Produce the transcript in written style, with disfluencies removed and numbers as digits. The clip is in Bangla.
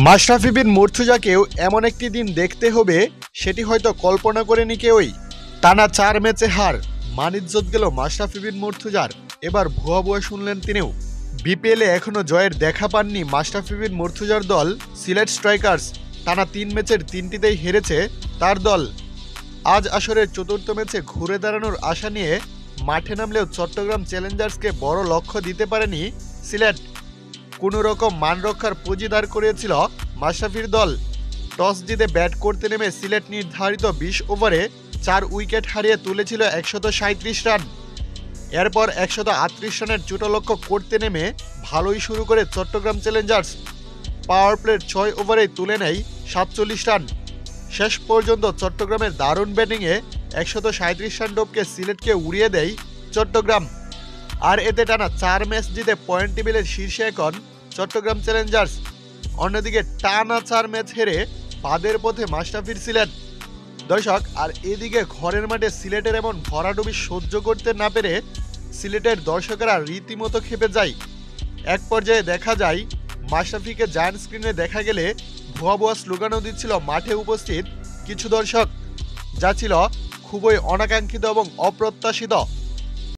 মাশরাফি বিন মুর্তজাকেও এমন একটি দিন দেখতে হবে, সেটি হয়তো কল্পনা করেনি কেউই। টানা 4 ম্যাচে হার, মানিজ্জত গেল মাশরাফি বিন মুর্তজার। এবার ভুয়া ভুয়া শুনলেন তিনিও। বিপিএলে এখনো জয়ের দেখা পাননি মাশরাফি বিন মুর্তজার দল সিলেট স্ট্রাইকার্স। টানা 3 ম্যাচের 3টিতেই হেরেছে তার দল। আজ আসরের 4র্থ ম্যাচে ঘুরে দাঁড়ানোর আশা নিয়ে মাঠে নামলেও চট্টগ্রাম চ্যালেঞ্জার্সকে বড় লক্ষ্য দিতে পারেনি সিলেট। কোনো রকম মান রক্ষার পুঁজি দাঁড় করিয়েছিল মাশরাফির দল। টস জিতে ব্যাট করতে নেমে সিলেট নির্ধারিত 20 ওভারে 4 উইকেট হারিয়ে তুলেছিল 137 রান। এরপর 138 রানের ছোট লক্ষ্য করতে নেমে ভালোই শুরু করে চট্টগ্রাম চ্যালেঞ্জার্স। পাওয়ার প্লের 6 ওভারেই তুলে নেয় 47 রান। শেষ পর্যন্ত চট্টগ্রামের দারুণ ব্যাটিংয়ে 137 রান ডোবকে সিলেটকে উড়িয়ে দেয় চট্টগ্রাম। আর এতে টানা 4 ম্যাচ জিতে পয়েন্ট টেবিলের শীর্ষে এখন চট্টগ্রাম চ্যালেঞ্জার্স। অন্যদিকে টানা 4 ম্যাচ হেরে বাদের পথে মাশরাফির সিলেট। দর্শক, আর এদিকে ঘরের মাঠে সিলেটের এমন ভরাডুবি সহ্য করতে না পেরে সিলেটের দর্শকেরা রীতিমতো ক্ষেপে যায়। এক পর্যায়ে দেখা যায় মাশরাফিকে জায়ান্ট স্ক্রিনে দেখা গেলে ভুয়া ভুয়া স্লোগানও দিচ্ছিল মাঠে উপস্থিত কিছু দর্শক, যা ছিল খুবই অনাকাঙ্ক্ষিত এবং অপ্রত্যাশিত।